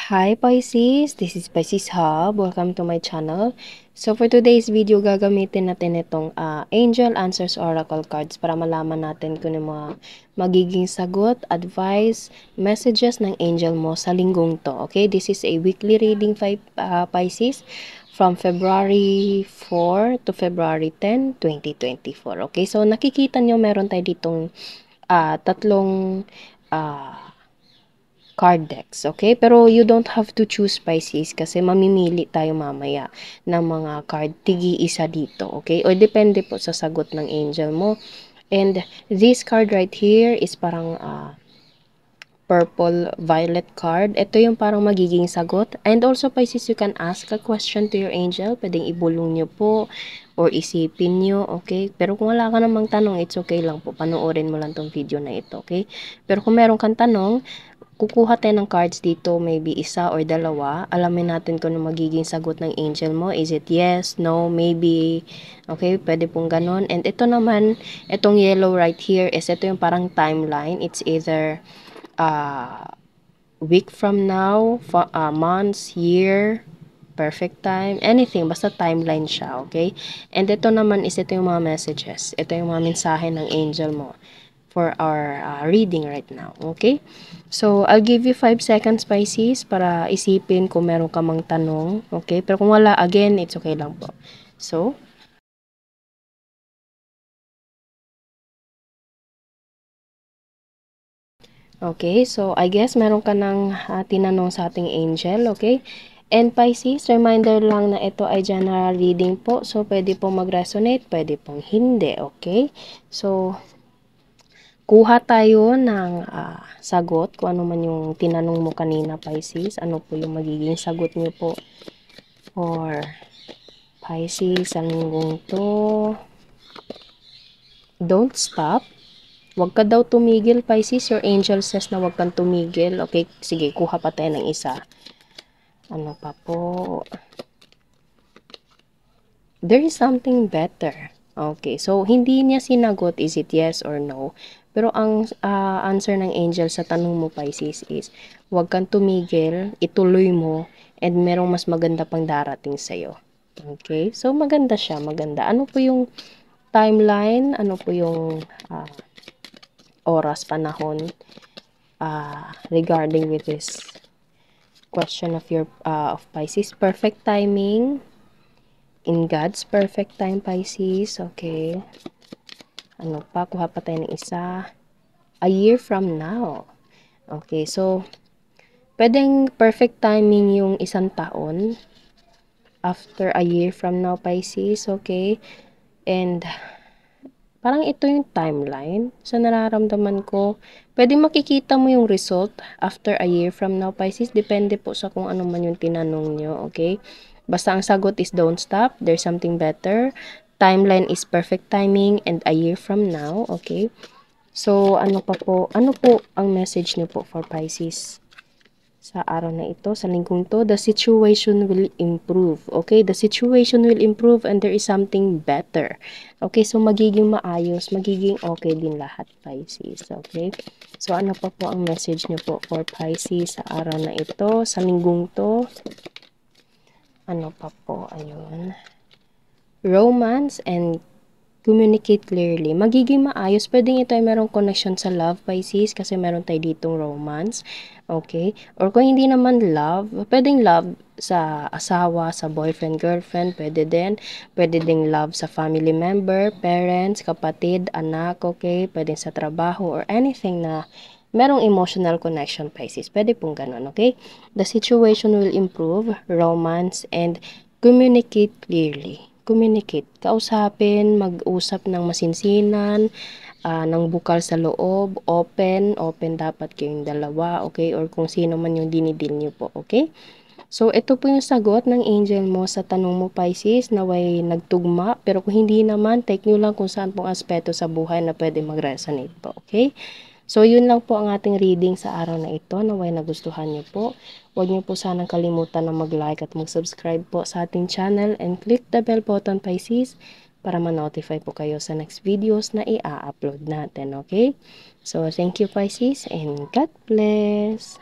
Hi Pisces, this is Pisces Hub. Welcome to my channel. So for today's video, gagamitin natin itong Angel Answers Oracle cards para malaman natin kung ano mga magiging sagot, advice, messages ng angel mo sa linggong to. Okay, this is a weekly reading Pisces from February 4 to February 10, 2024. Okay, so nakikita nyo meron tayo ditong tatlong card decks, okay? Pero you don't have to choose Pisces kasi mamimili tayo mamaya ng mga card tigi-isa dito, okay? O depende po sa sagot ng angel mo. And this card right here is parang purple violet card. Ito yung parang magiging sagot. And also Pisces, you can ask a question to your angel. Pwedeng ibulong nyo po or isipin nyo, okay? Pero kung wala ka namang tanong, it's okay lang po. Panoorin mo lang tong video na ito, okay? Pero kung meron kang tanong, kukuha tayo ng cards dito, maybe isa or dalawa. Alamin natin kung ano magiging sagot ng angel mo. Is it yes, no, maybe? Okay, pwede pong ganun. And ito naman, itong yellow right here is ito yung parang timeline. It's either week from now, months, year, perfect time, anything, basta timeline siya, okay? And ito naman is ito yung mga messages. Ito yung mga mensahe ng angel mo for our reading right now, okay? So, I'll give you 5 seconds, Pisces, para isipin kung meron ka mang tanong, okay? Pero kung wala, again, it's okay lang po. So, okay, so I guess meron ka ng tinanong sa ating angel, okay? And Pisces, reminder lang na ito ay general reading po. So, pwede pong mag-resonate, pwede pong hindi, okay? So, kuha tayo ng sagot kung ano man yung tinanong mo kanina, Pisces. Ano po yung magiging sagot niyo po for Pisces sa linggong to? Don't stop. Huwag ka daw tumigil, Pisces. Your angel says na huwag kang tumigil. Okay, sige, kuha pa tayo ng isa. Ano pa po? There is something better. Okay, so hindi niya sinagot is it yes or no. Pero ang answer ng angel sa tanong mo, Pisces, is huwag kang tumigil, ituloy mo, and merong mas maganda pang darating sa'yo. Okay, so maganda siya, maganda. Ano po yung timeline? Ano po yung oras, panahon regarding with this question of your of Pisces? Perfect timing. In God's perfect time, Pisces. Okay. Ano pa? Kuha pa tayo ng isa. A year from now. Okay, so, pwedeng perfect timing yung isang taon. After a year from now, Pisces. Okay. And, parang ito yung timeline. Sa nararamdaman ko, pwedeng makikita mo yung result after a year from now, Pisces. Depende po sa kung ano man yung tinanong nyo. Okay. Basta ang sagot is don't stop. There's something better. Timeline is perfect timing and a year from now. Okay. So, ano pa po? Ano po ang message niyo po for Pisces sa araw na ito, sa linggong to? The situation will improve. Okay? The situation will improve and there is something better. Okay? So, magiging maayos. Magiging okay din lahat, Pisces. Okay? So, ano pa po ang message niyo po for Pisces sa araw na ito, sa linggong to? Ano pa po? Ayun. Romance and communicate clearly. Magiging maayos. Pwedeng ito ay merong connection sa love, Pisces, kasi meron tayo ditong romance. Okay? Or kung hindi naman love, pwedeng love sa asawa, sa boyfriend, girlfriend, pwede din. Pwede ding love sa family member, parents, kapatid, anak, okay? Pwede sa trabaho or anything na merong emotional connection, Pisces. Pwede pong ganun, okay? The situation will improve, romance, and communicate clearly. Communicate. Kausapin, mag-usap ng masinsinan, ng bukal sa loob, open dapat kayong dalawa, okay? Or kung sino man yung dinidil nyo po, okay? So, ito po yung sagot ng angel mo sa tanong mo, Pisces, naway nagtugma. Pero kung hindi naman, take nyo lang kung saan pong aspeto sa buhay na pwede mag-resonate po, okay? So, yun lang po ang ating reading sa araw na ito. Naway nagustuhan nyo po. Huwag niyo po sanang kalimutan na mag-like at mag-subscribe po sa ating channel and click the bell button, Pisces, para ma-notify po kayo sa next videos na i-upload natin, okay? So, thank you, Pisces, and God bless!